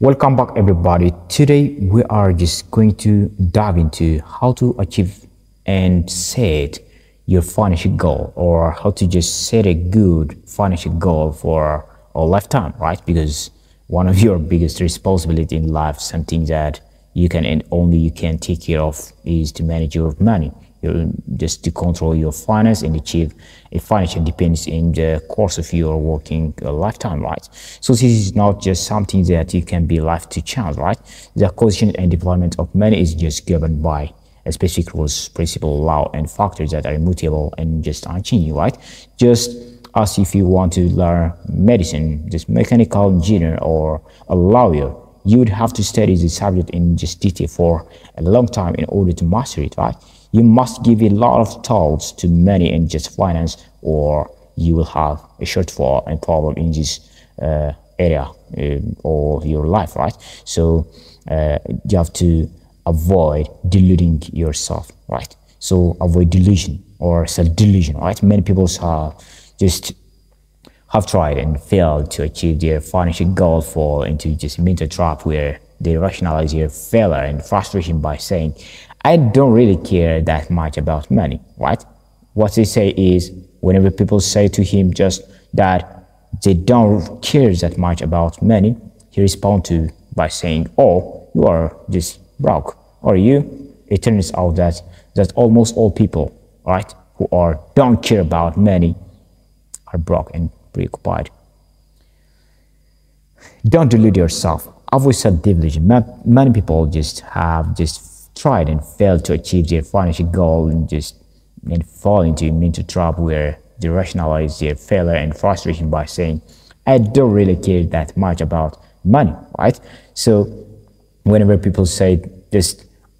Welcome back everybody. Today we are just going to dive into how to achieve and set your financial goal, or how to just set a good financial goal for a lifetime, right? Because one of your biggest responsibility in life, something that you can and only you can take care of, is to manage your money. Just to control your finance and achieve a financial independence in the course of your working lifetime, right? So this is not just something that you can be left to chance, right? The acquisition and deployment of money is just governed by a specific rules, principle, law, and factors that are immutable and just unchanging, right? Just as if you want to learn medicine, just mechanical engineer, or a lawyer, you would have to study the subject in just detail for a long time in order to master it, right? You must give a lot of thoughts to money and just finance, or you will have a shortfall and problem in this area of your life, right? So you have to avoid deluding yourself, right? So avoid delusion or self-delusion, right? Many people have tried and failed to achieve their financial goal, fall into just mental trap where they rationalize their failure and frustration by saying, I don't really care that much about money, right? What they say is, whenever people say to him just that they don't care that much about money, he responds to by saying, oh, you are just broke, or you? It turns out that almost all people, right, who don't care about money are broke and preoccupied. Don't delude yourself. Avoid self-delusion. Many people have tried and failed to achieve their financial goal and fall into a mental trap where they rationalize their failure and frustration by saying, I don't really care that much about money, right? So whenever people say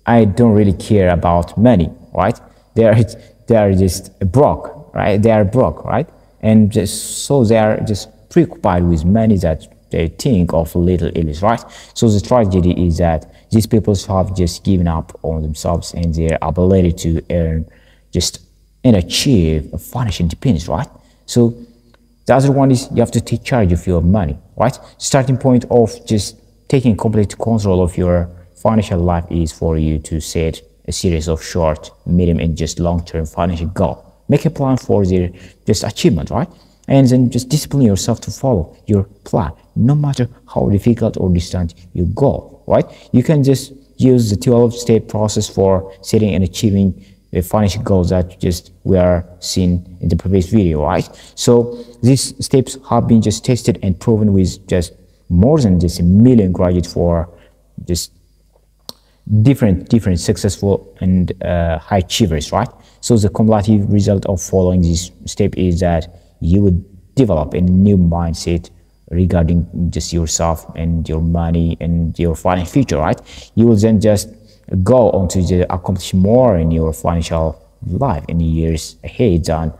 I don't really care about money, right? They are just broke, right? They are broke, right? And so they are just preoccupied with money that they think of little illness, right? So the tragedy is that these people have just given up on themselves and their ability to earn and achieve a financial independence, right? So the other one is you have to take charge of your money, right? Starting point of just taking complete control of your financial life is for you to set a series of short, medium, and just long-term financial goals. Make a plan for their achievement, right? And then just discipline yourself to follow your plan, no matter how difficult or distant you go, right? You can just use the 12-step process for setting and achieving the financial goals that we are seeing in the previous video, right? So these steps have been tested and proven with more than 1 million graduates for different successful and high achievers, right? So the cumulative result of following this step is that you would develop a new mindset regarding yourself and your money and your financial future, right? You will then go on to accomplish more in your financial life in the years ahead than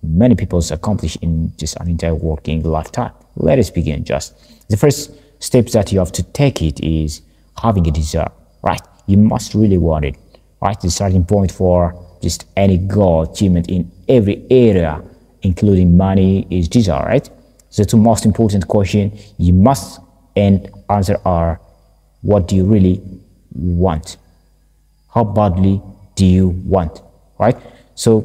many people accomplish in an entire working lifetime. Let us begin. The first step that you have to take it is having a desire, right? You must really want it, right? The starting point for any goal achievement in every area, including money, is desire, right? The two most important questions you must answer are, what do you really want? How badly do you want, right? So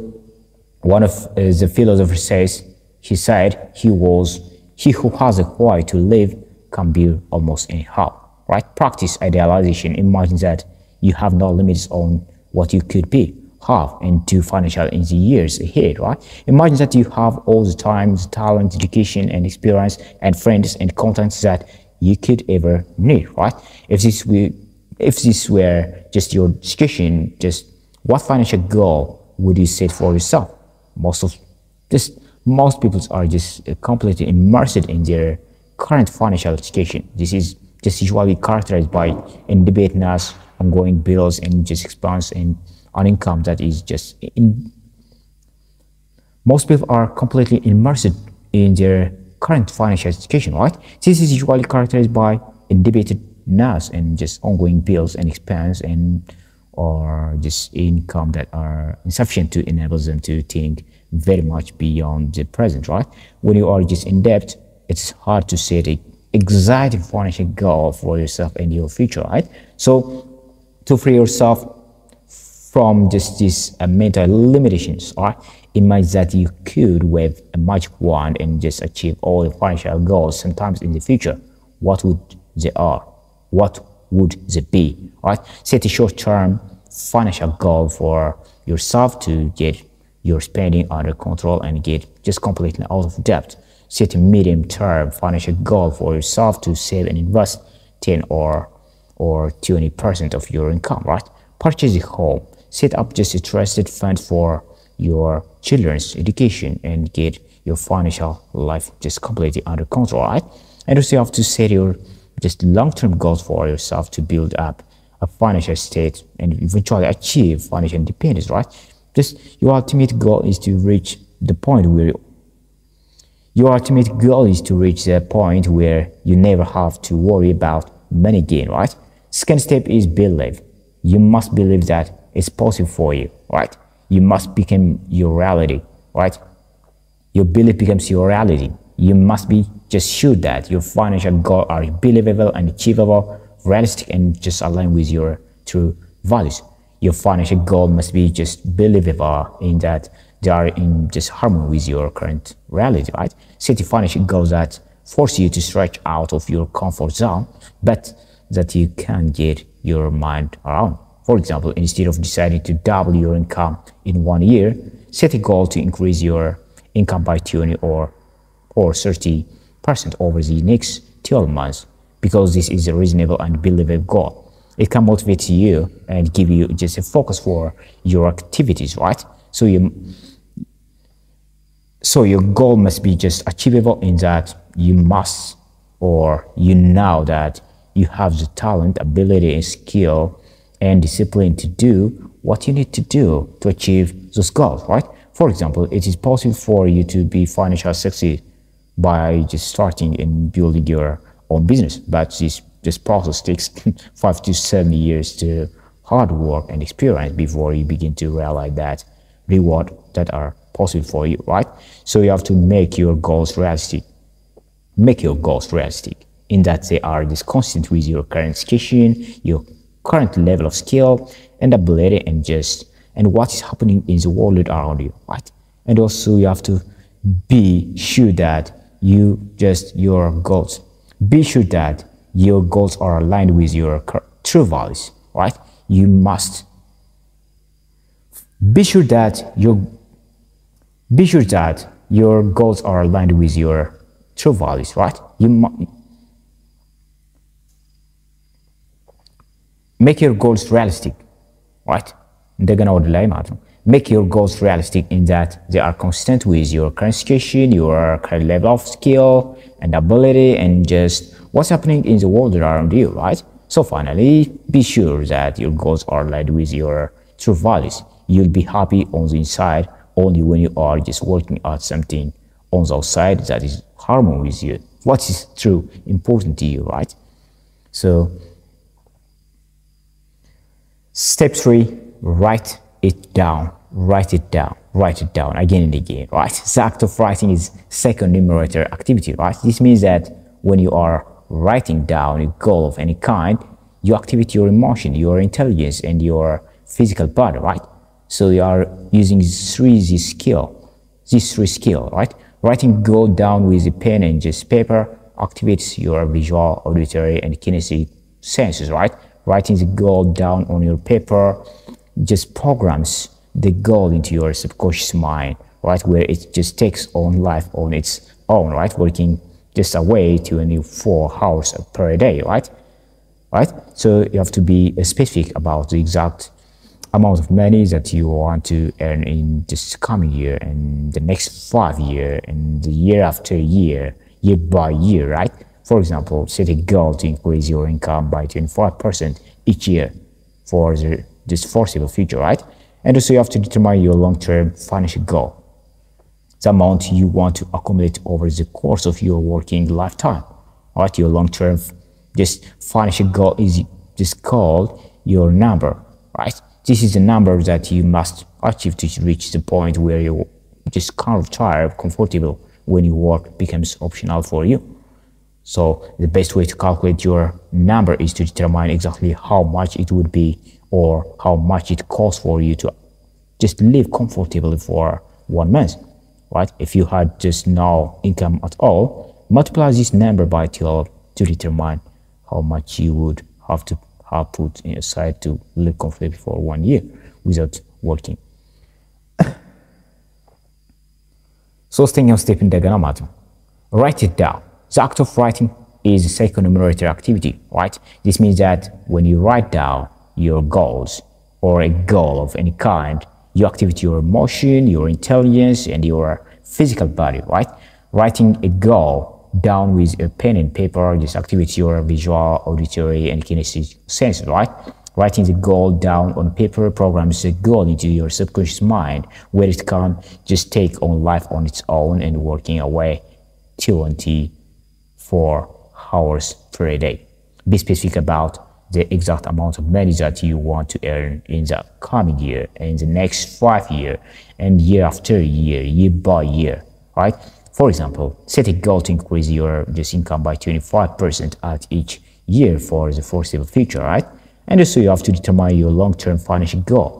one of the philosophers says, he said, he who has a why to live can be almost anyhow, right? Practice idealization. Imagine that you have no limits on what you could be, have, and do financial in the years ahead, right? Imagine that you have all the time, the talent, education, and experience, and friends and contacts that you could ever need, right? If this were your discussion, what financial goal would you set for yourself? Most people are completely immersed in their current financial situation. This is usually characterized by indebtedness, ongoing bills, and expense and an income that is most people are completely immersed in their current financial situation, right? This is usually characterized by indebtedness and ongoing bills and expense or income that are insufficient to enable them to think very much beyond the present, right? When you are in debt, it's hard to set a exciting financial goal for yourself and your future, right? So to free yourself from just these mental limitations, right? Imagine that you could wave a magic wand and just achieve all your financial goals sometimes in the future. What would they are? What would they be, right? Set a short-term financial goal for yourself to get your spending under control and get just completely out of debt. Set a medium-term financial goal for yourself to save and invest 10 or 20% of your income, right? Purchase a home. Set up just a trusted fund for your children's education and get your financial life just completely under control, right? And also you have to set your just long-term goals for yourself to build up a financial state and eventually achieve financial independence, right? Just your ultimate goal is to reach the point where you never have to worry about money again, right? Second step is believe. You must believe that it's possible for you, right? You must become your reality, right? Your belief becomes your reality. You must be just sure that your financial goals are believable and achievable, realistic, and just aligned with your true values. Your financial goal must be just believable in that they are in just harmony with your current reality, right? Set financial goals that force you to stretch out of your comfort zone, but that you can get your mind around. For example, instead of deciding to double your income in 1 year, set a goal to increase your income by 20 or 30% over the next 12 months, because this is a reasonable and believable goal. It can motivate you and give you just a focus for your activities, right? So your goal must be just achievable in that you must, or you know that you have the talent, ability, and skill and discipline to do what you need to do to achieve those goals, right? For example, it is possible for you to be financially successful by just starting and building your own business, but this process takes 5 to 7 years to hard work and experience before you begin to realize that reward that are possible for you, right? So you have to make your goals realistic. Make your goals realistic in that they are just consistent with your current situation, your current level of skill and ability, and what is happening in the world around you, right? And also you have to be sure that your goals are aligned with your true values, right? You must be sure that your goals are aligned with your true values, right? Make your goals realistic, right? Make your goals realistic in that they are consistent with your current situation, your current level of skill and ability, and just what's happening in the world around you, right? So finally, be sure that your goals are aligned with your true values. You'll be happy on the inside only when you are just working at something on the outside that is harmony with you. What is true important to you, right? So step 3, write it down again and again, right? The act of writing is second numerator activity, right? This means that when you are writing down a goal of any kind, you activate your emotion, your intelligence, and your physical body, right? So you are using these three skills, right? Writing goal down with a pen and just paper activates your visual, auditory, and kinesthetic senses, right? Writing the goal down on your paper just programs the goal into your subconscious mind, right? Where it just takes on life on its own, right? Working just away 24 hours per day, right? So you have to be specific about the exact amount of money that you want to earn in this coming year and the next 5 years and the year after year, year by year, right? For example, set a goal to increase your income by 25% each year for this foreseeable future, right? And also you have to determine your long-term financial goal, the amount you want to accumulate over the course of your working lifetime, right? Your long-term financial goal is just called your number, right? This is the number that you must achieve to reach the point where you just kind of tired, comfortable when your work becomes optional for you. So the best way to calculate your number is to determine exactly how much it would be or how much it costs for you to just live comfortably for 1 month, right? If you had just no income at all, multiply this number by 12 to determine how much you would have to have put aside to live comfortably for 1 year without working. ሶስተኛው ስቴፕ እንደገና ማለት ነው write it down. The act of writing is a psychonumerator activity, right? This means that when you write down your goals or a goal of any kind, you activate your emotion, your intelligence, and your physical body, right? Writing a goal down with a pen and paper just activates your visual, auditory, and kinesthetic senses, right? Writing the goal down on paper programs the goal into your subconscious mind, where it can just take on life on its own and working away 24 hours per day. Be specific about the exact amount of money that you want to earn in the coming year, in the next 5 years, and year after year, year by year, right? For example, set a goal to increase your just income by 25% at each year for the foreseeable future, right? And also you have to determine your long-term financial goal,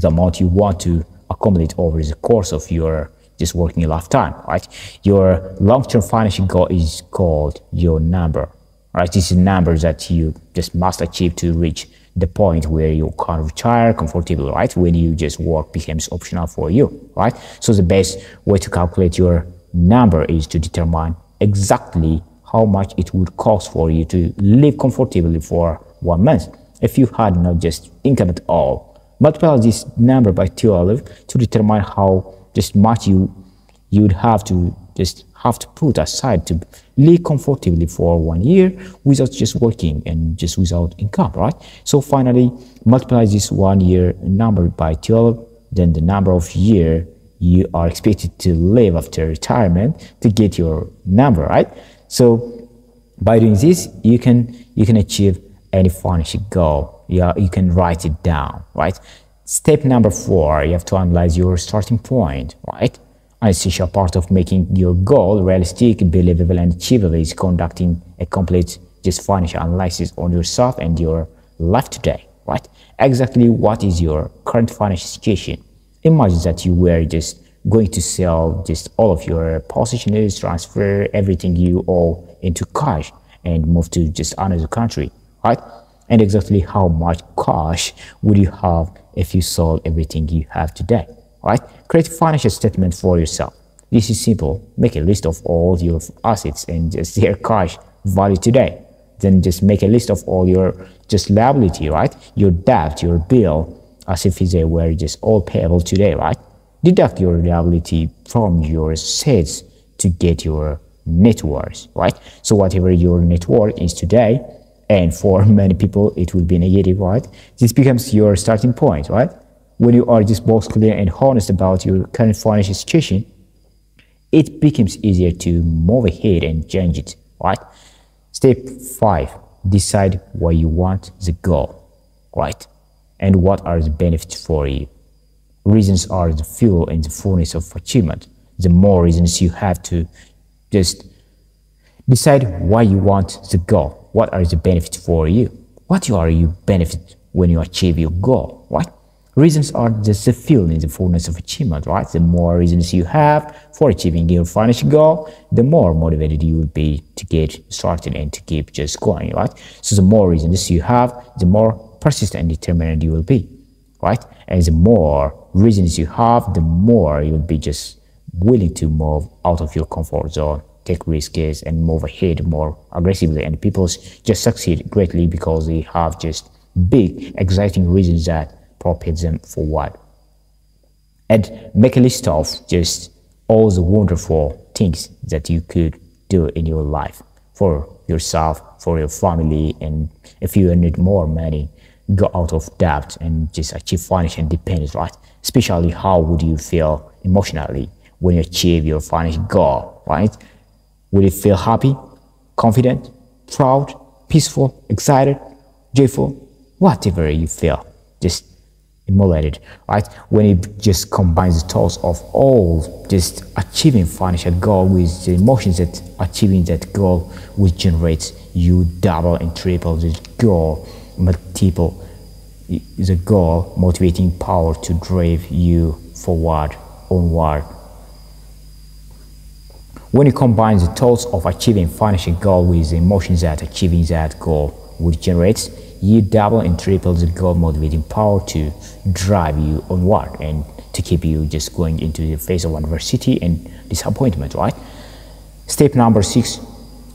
the amount you want to accumulate over the course of your just working lifetime, right? Your long-term financial goal is called your number, right? This is a number that you just must achieve to reach the point where you can retire comfortably, right? When you just work becomes optional for you, right? So the best way to calculate your number is to determine exactly how much it would cost for you to live comfortably for 1 month. If you had not just income at all, multiply this number by 12 to determine how just much you would have to put aside to live comfortably for 1 year without just working and just without income, right? So finally, multiply this 1 year number by 12, then the number of year you are expected to live after retirement to get your number, right? So by doing this, you can achieve any financial goal. Yeah, you can write it down, right? Step number 4, you have to analyze your starting point, right? An essential part of making your goal realistic, believable, and achievable is conducting a complete just financial analysis on yourself and your life today, right? Exactly what is your current financial situation? Imagine that you were just going to sell just all of your possessions, transfer everything you owe into cash, and move to just another country, right? And exactly how much cash would you have if you sold everything you have today, right? Create a financial statement for yourself. This is simple. Make a list of all your assets and just their cash value today. Then just make a list of all your just liability, right? Your debt, your bill, as if they were just all payable today, right? Deduct your liability from your assets to get your net worth, right? So whatever your net worth is today, and for many people it will be negative, right? This becomes your starting point, right? When you are just both clear and honest about your current financial situation, it becomes easier to move ahead and change it, right? Step 5, decide why you want the goal, right? And what are the benefits for you? Reasons are the fuel and the fullness of achievement. The more reasons you have to just decide why you want the goal. What are the benefits for you? What are you benefit when you achieve your goal, right? Reasons are just the fuel in the fullness of achievement, right? The more reasons you have for achieving your financial goal, the more motivated you will be to get started and to keep just going, right? So the more reasons you have, the more persistent and determined you will be, right? And the more reasons you have, the more you'll be just willing to move out of your comfort zone, take risks, and move ahead more aggressively. And people just succeed greatly because they have just big, exciting reasons that propel them forward. And make a list of just all the wonderful things that you could do in your life for yourself, for your family, and if you need more money, go out of debt and just achieve financial independence, right? Especially how would you feel emotionally when you achieve your financial goal, right? Will you feel happy, confident, proud, peaceful, excited, joyful, whatever you feel? Just emulated, right? When it just combines the thoughts of all just achieving financial goal with the emotions that achieving that goal will generate, you double and triple the goal, multiple the goal, motivating power to drive you forward, onward. When you combine the thoughts of achieving financial goal with the emotions that achieving that goal would generate, you double and triple the goal motivating power to drive you onward and to keep you just going into the face of adversity and disappointment, right? Step number 6,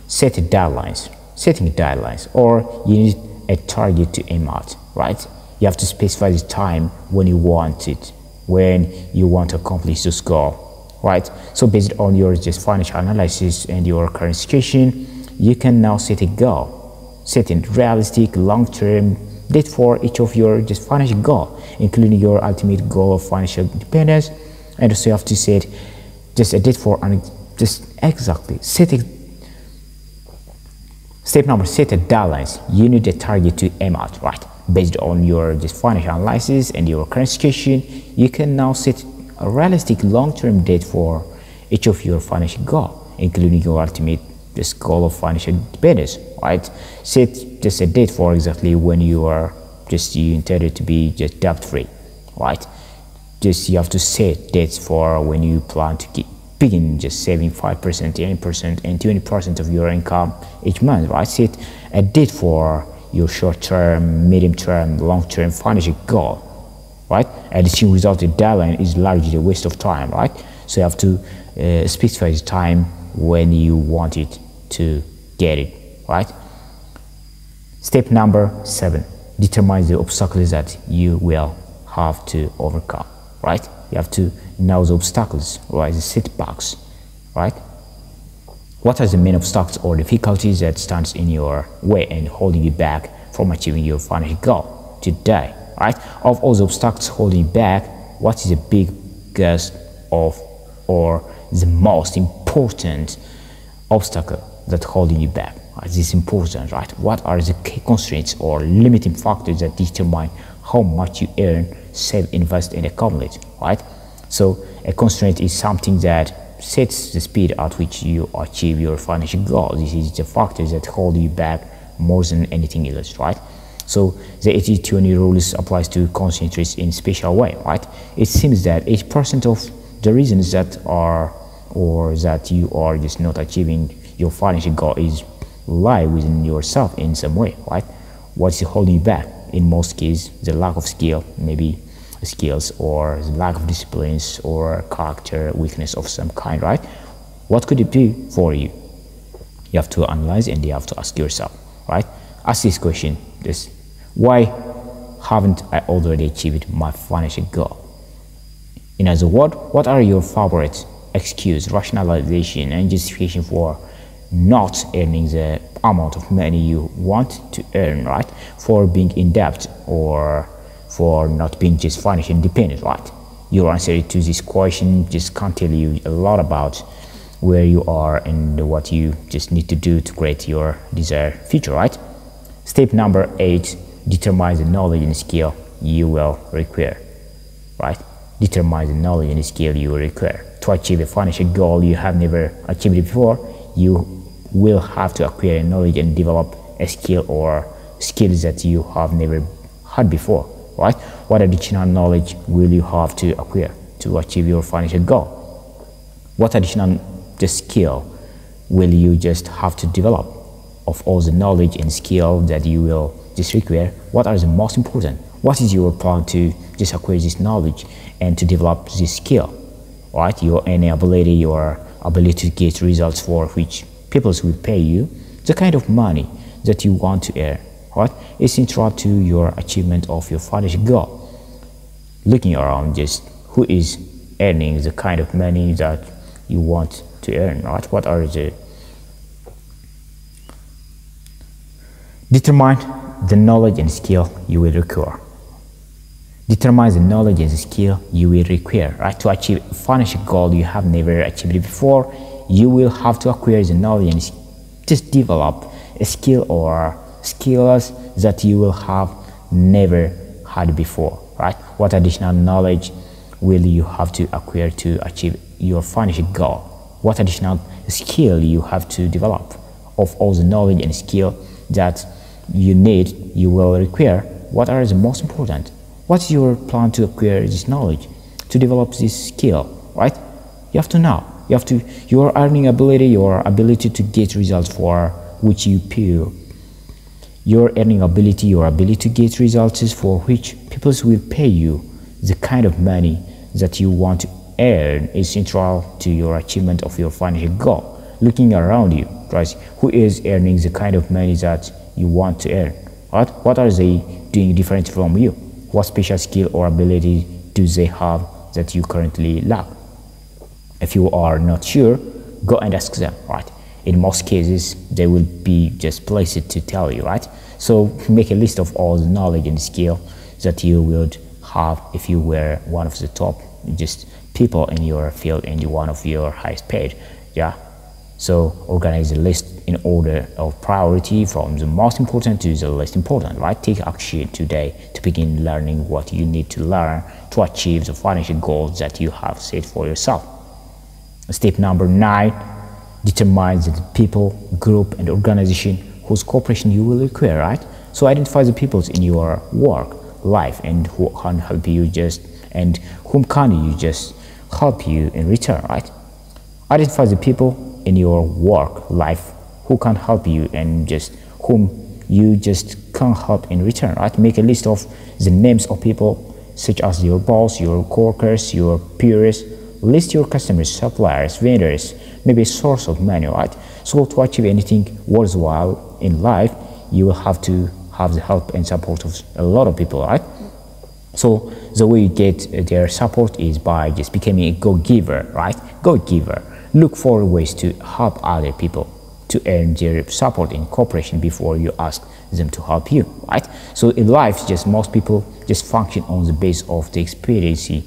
set deadlines. Setting deadlines, or you need a target to aim at, right? You have to specify the time when you want it, when you want to accomplish this goal, right? So based on your just financial analysis and your current situation, you can now set a goal. Set a realistic long-term date for each of your just financial goal, including your ultimate goal of financial independence. And also you have to set just a date for just exactly set a step number, set a deadlines. You need a target to aim at, right? Based on your just financial analysis and your current situation, you can now set a realistic long-term date for each of your financial goal, including your ultimate this goal of financial independence, right? Set just a date for exactly when you are just you intended to be just debt-free, right? Just you have to set dates for when you plan to begin just saving 5%, 10%, and 20% of your income each month, right? Set a date for your short-term, medium-term, long-term financial goal, right? Achieving without a deadline is largely a waste of time, right? So you have to specify the time when you want it to get it, right? Step number 7, determine the obstacles that you will have to overcome, right? You have to know the obstacles, right? The setbacks, right? What are the main obstacles or difficulties that stands in your way and holding you back from achieving your financial goal today, right? Of all the obstacles holding you back, what is the biggest of or the most important obstacle that holding you back? This is important, right? What are the key constraints or limiting factors that determine how much you earn, save, invest, and accumulate, right? So a constraint is something that sets the speed at which you achieve your financial goal. This is the factors that hold you back more than anything else, right? So the 80-20 rules applies to constraints in a special way, right? It seems that 80% of the reasons that are or that you are just not achieving your financial goal is lie within yourself in some way, right? What's holding you back? In most cases, the lack of skill, maybe skills, or the lack of disciplines or character weakness of some kind, right? What could it be for you? You have to analyze and you have to ask yourself, right? Ask this question, this: why haven't I already achieved my financial goal? In other words, what are your favorite excuse, rationalization, and justification for not earning the amount of money you want to earn, right? For being in debt or for not being just financially independent, right? Your answer to this question just can't tell you a lot about where you are and what you just need to do to create your desired future, right? Step number 8, determine the knowledge and skill you will require, right? Determine the knowledge and skill you will require. To achieve a financial goal you have never achieved before, you will have to acquire knowledge and develop a skill or skills that you have never had before, right? What additional knowledge will you have to acquire to achieve your financial goal? What additional skill will you just have to develop? Of all the knowledge and skill that you will just require, what are the most important? What is your plan to just acquire this knowledge and to develop this skill, right? Your ability, your ability to get results for which people will pay you the kind of money that you want to earn, right? It's central to your achievement of your financial goal. Looking around, just who is earning the kind of money that you want to earn, right? What are the determine the knowledge and skill you will require. Determine the knowledge and skill you will require, right? To achieve a financial goal you have never achieved before, you will have to acquire the knowledge and just develop a skill or skills that you will have never had before, right? What additional knowledge will you have to acquire to achieve your financial goal? What additional skill you have to develop? Of all the knowledge and skill that you need, you will require, what are the most important? What's your plan to acquire this knowledge, to develop this skill, right? You have to know. Your earning ability, your ability to get results for which you pay. Your earning ability, your ability to get results for which people will pay you. The kind of money that you want to earn is central to your achievement of your financial goal. Looking around you, right? Who is earning the kind of money that you want to earn? What are they doing different from you? What special skill or ability do they have that you currently lack? If you are not sure, go and ask them, right? In most cases, they will be just placed to tell you, right? So make a list of all the knowledge and skill that you would have if you were one of the top just people in your field and one of your highest paid, yeah? So organize the list in order of priority from the most important to the least important, right? Take action today to begin learning what you need to learn to achieve the financial goals that you have set for yourself. Step number 9, determine the people, group, and organization whose cooperation you will require, right? So identify the people in your work life and who can help you and whom can you just help you in return, right? Identify the people in your work life who can help you and just whom you just can help in return, right? Make a list of the names of people such as your boss, your coworkers, your peers. List your customers, suppliers, vendors, maybe a source of money, right? So to achieve anything worthwhile in life, you will have to have the help and support of a lot of people, right? So the way you get their support is by just becoming a go-giver, right? Go-giver. Look for ways to help other people to earn their support and cooperation before you ask them to help you, right? So in life, just most people just function on the base of the expediency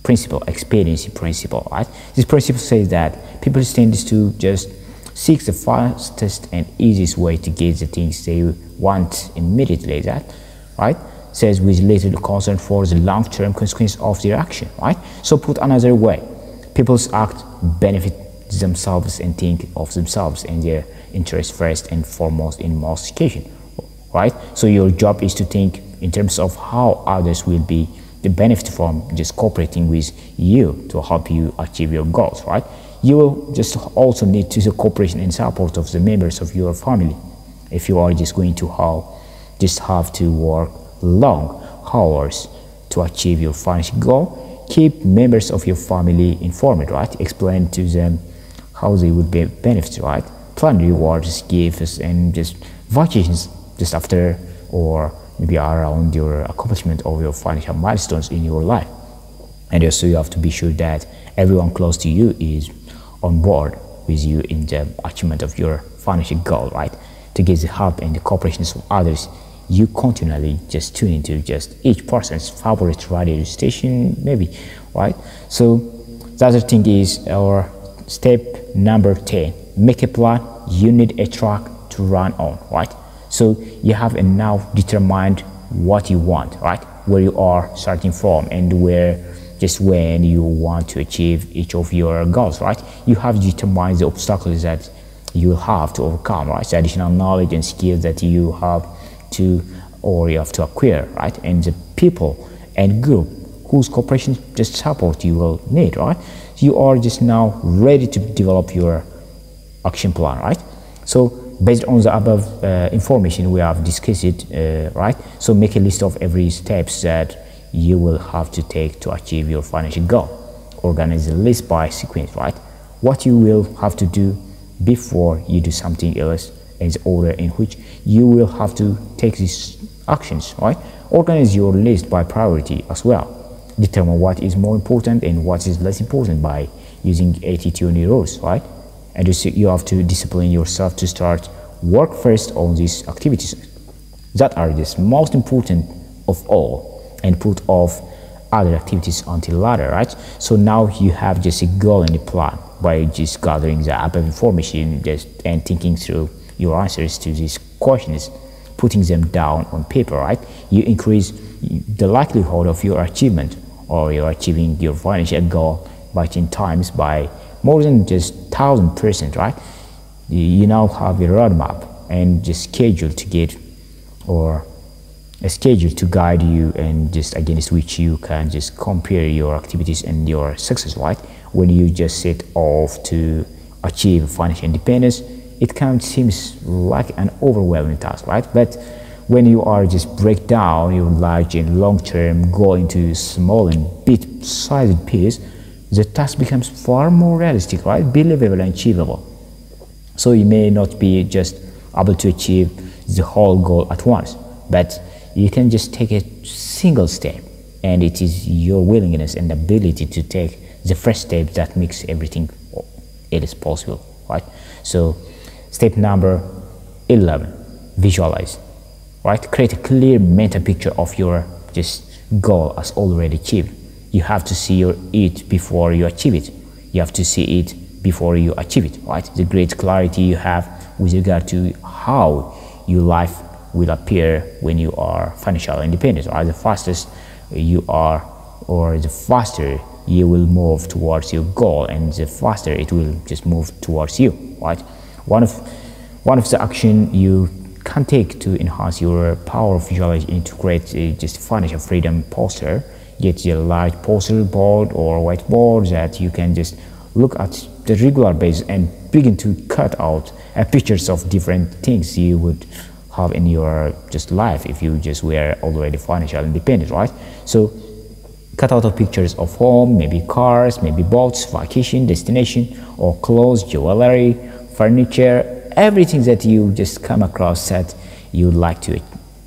principle, right? This principle says that people tend to just seek the fastest and easiest way to get the things they want immediately, that, right? Says with little concern for the long-term consequence of their action, right? So put another way, people's act benefit themselves and think of themselves and their interests first and foremost in most occasions, right? So your job is to think in terms of how others will be the benefit from just cooperating with you to help you achieve your goals, right? You will just also need to the cooperation and support of the members of your family. If you are just going to have to work long hours to achieve your financial goal, keep members of your family informed, right? Explain to them how they would be benefit, right? Plan rewards, gifts, and just vacations just after or maybe around your accomplishment of your financial milestones in your life. And also you have to be sure that everyone close to you is on board with you in the achievement of your financial goal, right? To get the help and the cooperation of others, you continually just tune into just each person's favorite radio station, maybe, right? So the other thing is our step number 10, make a plan. You need a track to run on, right? So you have now determined what you want, right? Where you are starting from and when you want to achieve each of your goals, right? You have determined the obstacles that you have to overcome, right? The additional knowledge and skills that you have to acquire, right? And the people and group whose cooperation just support you will need, right? You are just now ready to develop your action plan, right? So based on the above information we have discussed it, right? So make a list of every steps that you will have to take to achieve your financial goal. Organize the list by sequence, right? What you will have to do before you do something else in the order in which you will have to take these actions, right? Organize your list by priority as well. Determine what is more important and what is less important by using 80-20 rules, right? And you have to discipline yourself to start work first on these activities that are the most important of all and put off other activities until later, right? So now you have just a goal and a plan by just gathering the above information and thinking through your answers to these questions. putting them down on paper, right? You increase the likelihood of your achievement or you're achieving your financial goal by 10 times, by more than just 1000%, right? You now have a roadmap and just schedule to get, or a schedule to guide you, and just against which you can just compare your activities and your success, right? When you just set off to achieve financial independence, it can seem like an overwhelming task, right? But when you are just break down your large and long-term goal into small and bit-sized pieces, the task becomes far more realistic, right? Believable and achievable. So you may not be just able to achieve the whole goal at once, but you can just take a single step, and it is your willingness and ability to take the first step that makes everything it is possible, right? So step number 11, visualize, right? Create a clear mental picture of your just goal as already achieved. You have to see it before you achieve it. You have to see it before you achieve it, right? The great clarity you have with regard to how your life will appear when you are financially independent, or the fastest you are, or the faster you will move towards your goal, and the faster it will just move towards you, right? One of the action you can take to enhance your power of visualization to create just financial freedom poster. Get a large poster board or whiteboard that you can just look at the regular basis and begin to cut out pictures of different things you would have in your just life if you just were already financially independent, right? So cut out of pictures of home, maybe cars, maybe boats, vacation, destination, or clothes, jewelry, furniture, everything that you just come across that you'd like to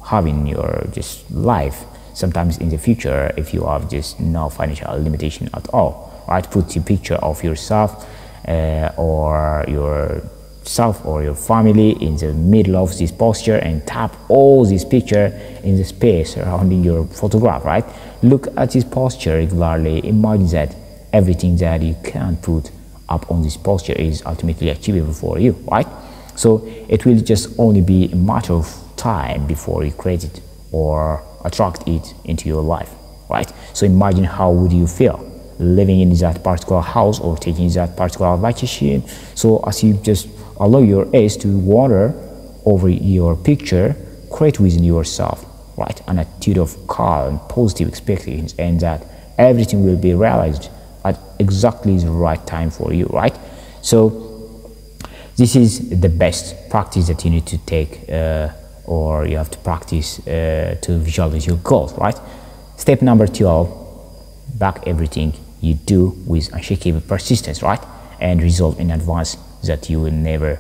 have in your just life. Sometimes in the future, if you have just no financial limitation at all, right? Put a picture of yourself or your family in the middle of this posture, and tap all this picture in the space surrounding your photograph, right? Look at this posture regularly. Imagine that everything that you can put up on this posture is ultimately achievable for you, right? So it will just only be a matter of time before you create it or attract it into your life, right? So imagine how would you feel living in that particular house or taking that particular vacation. So as you just allow your eyes to wander over your picture, create within yourself, right, an attitude of calm, positive expectations, and that everything will be realized at exactly the right time for you, right? So this is the best practice that you need to take or you have to practice to visualize your goals, right? Step number 12, back everything you do with unshakable persistence, right? And resolve in advance that you will never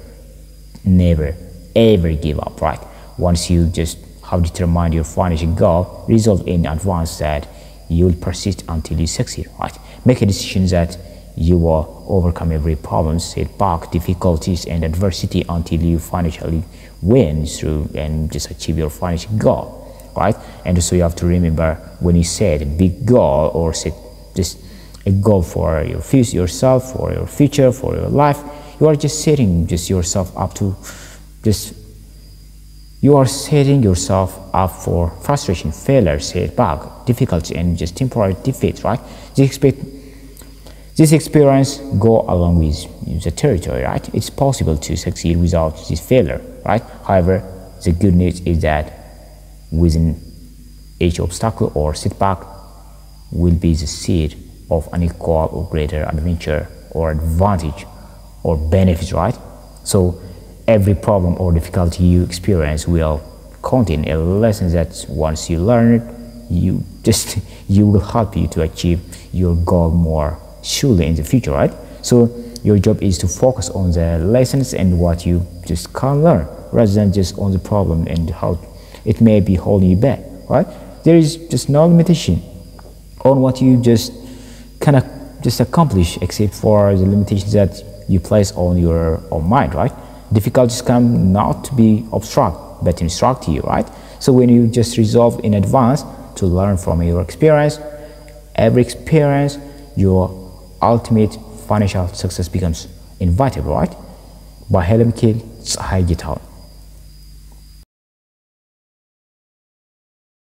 ever give up, right? Once you just have determined your financial goal, resolve in advance that you will persist until you succeed, right? Make a decision that you will overcome every problem, setback, difficulties, and adversity until you financially win through and just achieve your financial goal, right? And also you have to remember, when you set a big goal or set just a goal for your future, yourself, for your future, for your life, you are just setting just yourself up to just, you are setting yourself up for frustration, failure, setback, difficulty, and just temporary defeat, right? This experience go along with the territory, right? It's possible to succeed without this failure, right? However, the good news is that within each obstacle or setback will be the seed of an equal or greater adventure or advantage or benefit, right? So every problem or difficulty you experience will contain a lesson that once you learn it, you will help you to achieve your goal more surely in the future, right? So your job is to focus on the lessons and what you just can learn, rather than just on the problem and how it may be holding you back, right? There is just no limitation on what you just can just accomplish, except for the limitations that you place on your own mind, right? Difficulties come not to be obstruct, but instruct you, right? So when you just resolve in advance to learn from your experience, every experience, your ultimate financial success becomes inevitable, right? By Helen Kill, ፀሐይ ጌታሁን